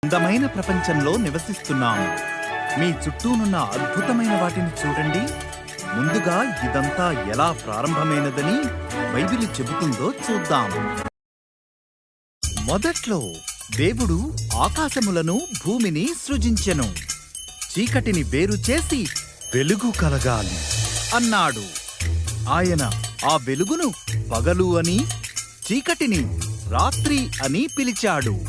అందమైన ప్రపంచంలో నివసిస్తున్నాము. మీ చుట్టూనున్న అద్భుతమైన వాటిని చూడండి. ముందుగా ఇదంతా ఎలా ప్రారంభమైనదని బైబిలు చెబుతుందో చూద్దాం. మొదట్లో దేవుడు ఆకాశములను భూమిని సృజించెను. చీకటిని వేరు చేసి వెలుగు కలగాలి అన్నాడు. ఆయన ఆ వెలుగును పగలు అని, చీకటిని రాత్రి అని పిలిచాడు.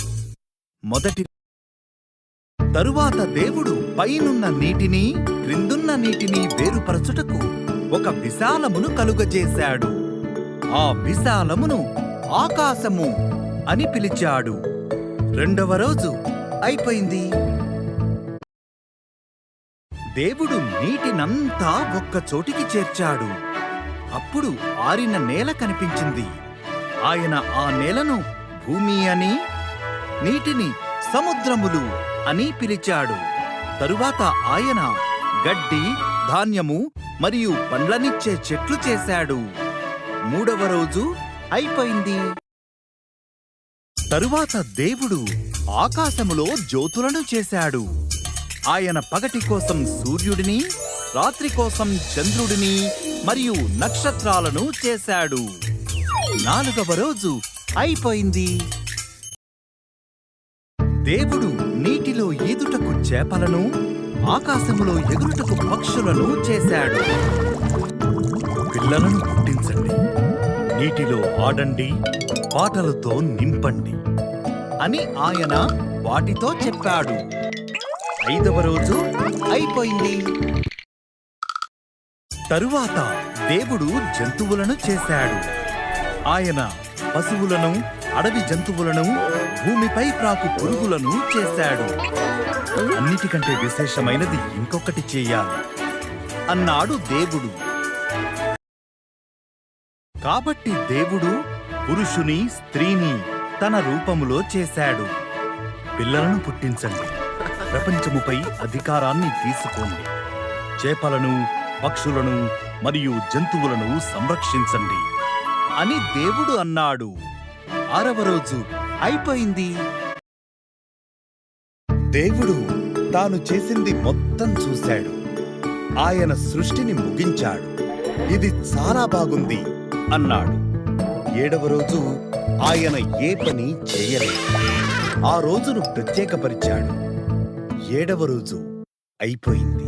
తరువాత దేవుడు పైనున్న నీటిని, క్రిందున్న నీటిని వేరుపరచుటకు ఒక విశాలమును కలుగజేశాడు. ఆ విశాలమును ఆకాశము అని పిలిచాడు. రెండవ రోజు అయిపోయింది. దేవుడు నీటినంతా ఒక్క చోటికి చేర్చాడు. అప్పుడు ఆరిన నేల కనిపించింది. ఆయన ఆ నేలను భూమి అని, నీటిని సముద్రములు అని పిలిచాడు. తరువాత ఆయన గడ్డి, ధాన్యము మరియు పండ్లనిచ్చే చెట్లు చేశాడు. మూడవ రోజు అయిపోయింది. తరువాత దేవుడు ఆకాశములో జ్యోతులను చేశాడు. ఆయన పగటి కోసం సూర్యుడిని, రాత్రి కోసం చంద్రుడిని మరియు నక్షత్రాలను చేశాడు. నాలుగవ రోజు అయిపోయింది. దేవుడు నీటిలో ఈదుటకు చేపలను, ఆకాశములో ఎగురుటకు పక్షులను చేశాడు. పిల్లలను పుట్టించండి, నీటిలో ఆడండి, పాటలతో నింపండి అని ఆయన వాటితో చెప్పాడు. ఐదవ రోజు అయిపోయింది. తరువాత దేవుడు జంతువులను చేశాడు. ఆయన పశువులను, అడవి జంతువులను, భూమిపై ప్రాకు పురుగులను చేశాడు. అన్నిటికంటే విశేషమైనది ఇంకొకటి చేయాలి అన్నాడు దేవుడు. కాబట్టి దేవుడు పురుషుని, స్త్రీని తన రూపములో చేశాడు. పిల్లలను పుట్టించండి, ప్రపంచముపై అధికారాన్ని తీసుకోండి, చేపలను, పక్షులను మరియు జంతువులను సంరక్షించండి అని దేవుడు అన్నాడు. ఆరవ రోజు అయిపోయింది. దేవుడు తాను చేసింది మొత్తం చూశాడు. ఆయన సృష్టిని ముగించాడు. ఇది చాలా బాగుంది అన్నాడు. ఏడవ రోజు ఆయన ఏ పని చేయలేదు. ఆ రోజును ప్రత్యేకపరిచాడు. ఏడవ రోజు అయిపోయింది.